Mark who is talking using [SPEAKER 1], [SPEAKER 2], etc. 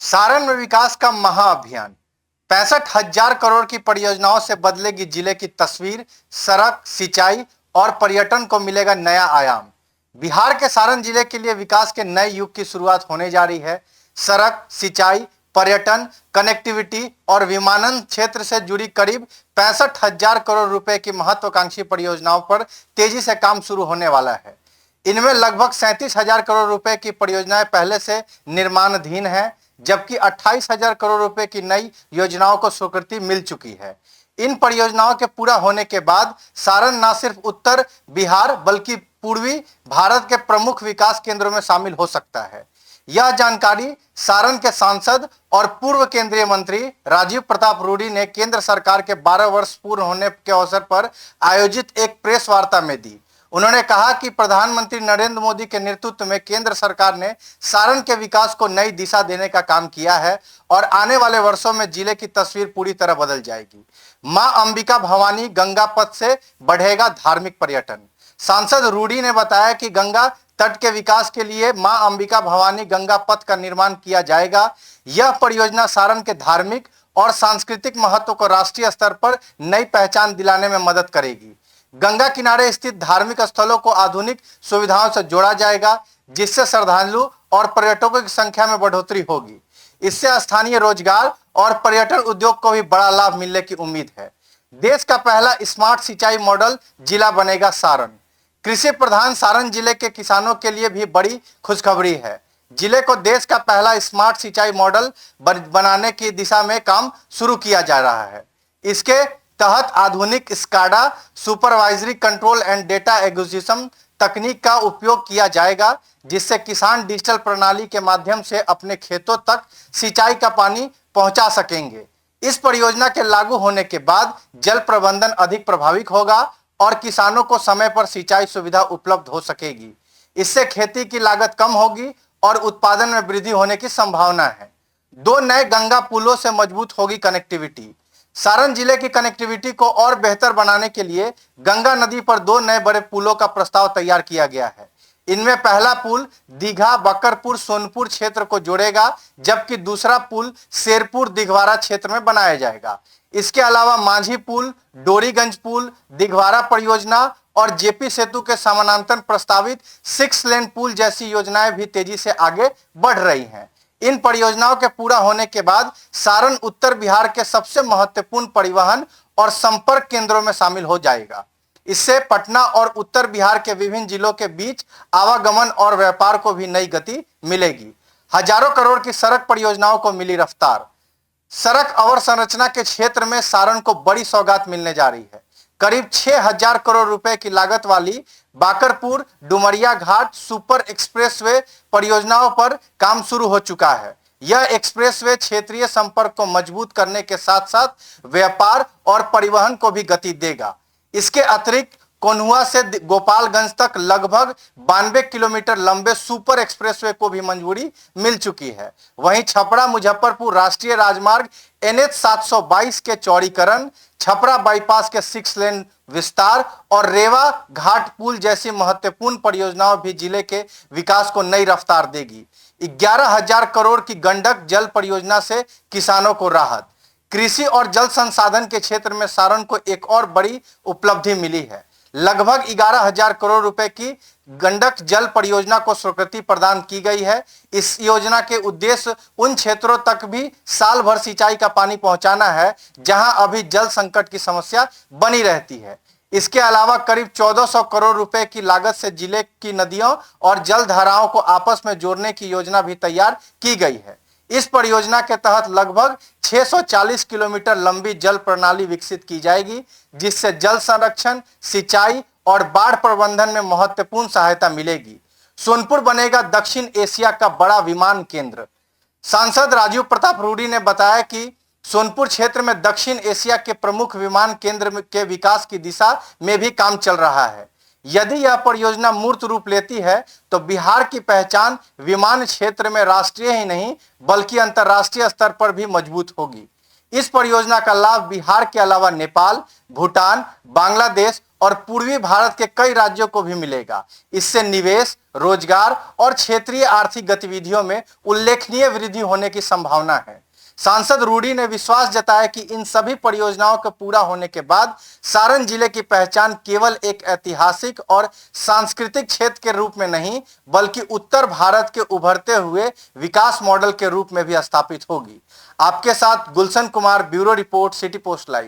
[SPEAKER 1] सारण में विकास का महाअभियान। 65,000 करोड़ की परियोजनाओं से बदलेगी जिले की तस्वीर। सड़क, सिंचाई और पर्यटन को मिलेगा नया आयाम। बिहार के सारण जिले के लिए विकास के नए युग की शुरुआत होने जा रही है। सड़क, सिंचाई, पर्यटन, कनेक्टिविटी और विमानन क्षेत्र से जुड़ी करीब 65,000 करोड़ रुपए की महत्वाकांक्षी परियोजनाओं पर तेजी से काम शुरू होने वाला है। इनमें लगभग 37,000 करोड़ रुपए की परियोजनाएं पहले से निर्माणाधीन है, जबकि 28,000 करोड़ रुपए की नई योजनाओं को स्वीकृति मिल चुकी है। इन परियोजनाओं के पूरा होने के बाद सारण न सिर्फ उत्तर बिहार बल्कि पूर्वी भारत के प्रमुख विकास केंद्रों में शामिल हो सकता है। यह जानकारी सारण के सांसद और पूर्व केंद्रीय मंत्री राजीव प्रताप रूडी ने केंद्र सरकार के 12 वर्ष पूर्ण होने के अवसर पर आयोजित एक प्रेस वार्ता में दी। उन्होंने कहा कि प्रधानमंत्री नरेंद्र मोदी के नेतृत्व में केंद्र सरकार ने सारण के विकास को नई दिशा देने का काम किया है और आने वाले वर्षों में जिले की तस्वीर पूरी तरह बदल जाएगी। मां अंबिका भवानी गंगा पथ से बढ़ेगा धार्मिक पर्यटन। सांसद रूडी ने बताया कि गंगा तट के विकास के लिए मां अंबिका भवानी गंगा पथ का निर्माण किया जाएगा। यह परियोजना सारण के धार्मिक और सांस्कृतिक महत्व को राष्ट्रीय स्तर पर नई पहचान दिलाने में मदद करेगी। गंगा किनारे स्थित धार्मिक स्थलों को आधुनिक सुविधाओं से जोड़ा जाएगा, जिससे श्रद्धालु और पर्यटकों की संख्या में बढ़ोतरी होगी। इससे स्थानीय रोजगार और पर्यटन उद्योग को भी बड़ा लाभ मिलने की उम्मीद है। देश का पहला स्मार्ट सिंचाई मॉडल जिला बनेगा सारण। कृषि प्रधान सारण जिले के किसानों के लिए भी बड़ी खुशखबरी है। जिले को देश का पहला स्मार्ट सिंचाई मॉडल बनाने की दिशा में काम शुरू किया जा रहा है। इसके तहत आधुनिक SCADA supervisory control and data acquisition तकनीक का उपयोग किया जाएगा, जिससे किसान डिजिटल प्रणाली के माध्यम से अपने खेतों तक सिंचाई का पानी पहुंचा सकेंगे। इस परियोजना के लागू होने के बाद जल प्रबंधन अधिक प्रभावित होगा और किसानों को समय पर सिंचाई सुविधा उपलब्ध हो सकेगी। इससे खेती की लागत कम होगी और उत्पादन में वृद्धि होने की संभावना है। 2 नए गंगा पुलों से मजबूत होगी कनेक्टिविटी। सारण जिले की कनेक्टिविटी को और बेहतर बनाने के लिए गंगा नदी पर 2 नए बड़े पुलों का प्रस्ताव तैयार किया गया है। इनमें पहला पुल दीघा बकरपुर सोनपुर क्षेत्र को जोड़ेगा, जबकि दूसरा पुल शेरपुर दिघवारा क्षेत्र में बनाया जाएगा। इसके अलावा मांझी पुल, डोरीगंज पुल, दिघवारा परियोजना और जेपी सेतु के समानांतर प्रस्तावित 6 लेन पुल जैसी योजनाएं भी तेजी से आगे बढ़ रही हैं। इन परियोजनाओं के पूरा होने के बाद सारण उत्तर बिहार के सबसे महत्वपूर्ण परिवहन और संपर्क केंद्रों में शामिल हो जाएगा। इससे पटना और उत्तर बिहार के विभिन्न जिलों के बीच आवागमन और व्यापार को भी नई गति मिलेगी। हजारों करोड़ की सड़क परियोजनाओं को मिली रफ्तार। सड़क अवसंरचना के क्षेत्र में सारण को बड़ी सौगात मिलने जा रही है। करीब 6,000 करोड़ रुपए की लागत वाली बाकरपुर डुमरिया घाट सुपर एक्सप्रेसवे परियोजनाओं पर काम शुरू हो चुका है। यह एक्सप्रेसवे क्षेत्रीय संपर्क को मजबूत करने के साथ साथ व्यापार और परिवहन को भी गति देगा। इसके अतिरिक्त कोन्हुआ से गोपालगंज तक लगभग 92 किलोमीटर लंबे सुपर एक्सप्रेसवे को भी मंजूरी मिल चुकी है। वहीं छपरा मुजफ्फरपुर राष्ट्रीय राजमार्ग NH 722 के चौड़ीकरण, छपरा बाईपास के 6 लेन विस्तार और रेवा घाट पुल जैसी महत्वपूर्ण परियोजनाओं भी जिले के विकास को नई रफ्तार देगी। 11,000 करोड़ की गंडक जल परियोजना से किसानों को राहत। कृषि और जल संसाधन के क्षेत्र में सारण को एक और बड़ी उपलब्धि मिली है। लगभग 11,000 करोड़ रुपए की गंडक जल परियोजना को स्वीकृति प्रदान की गई है। इस योजना के उद्देश्य उन क्षेत्रों तक भी साल भर सिंचाई का पानी पहुंचाना है जहां अभी जल संकट की समस्या बनी रहती है। इसके अलावा करीब 1,400 करोड़ रुपए की लागत से जिले की नदियों और जल धाराओं को आपस में जोड़ने की योजना भी तैयार की गई है। इस परियोजना के तहत लगभग 640 किलोमीटर लंबी जल प्रणाली विकसित की जाएगी, जिससे जल संरक्षण, सिंचाई और बाढ़ प्रबंधन में महत्वपूर्ण सहायता मिलेगी। सोनपुर बनेगा दक्षिण एशिया का बड़ा विमान केंद्र। सांसद राजीव प्रताप रूडी ने बताया कि सोनपुर क्षेत्र में दक्षिण एशिया के प्रमुख विमान केंद्र के विकास की दिशा में भी काम चल रहा है। यदि यह परियोजना मूर्त रूप लेती है तो बिहार की पहचान विमान क्षेत्र में राष्ट्रीय ही नहीं बल्कि अंतर्राष्ट्रीय स्तर पर भी मजबूत होगी। इस परियोजना का लाभ बिहार के अलावा नेपाल, भूटान, बांग्लादेश और पूर्वी भारत के कई राज्यों को भी मिलेगा। इससे निवेश, रोजगार और क्षेत्रीय आर्थिक गतिविधियों में उल्लेखनीय वृद्धि होने की संभावना है। सांसद रूडी ने विश्वास जताया कि इन सभी परियोजनाओं के पूरा होने के बाद सारण जिले की पहचान केवल एक ऐतिहासिक और सांस्कृतिक क्षेत्र के रूप में नहीं, बल्कि उत्तर भारत के उभरते हुए विकास मॉडल के रूप में भी स्थापित होगी। आपके साथ Gulshan Kumar, bureau report, city post live.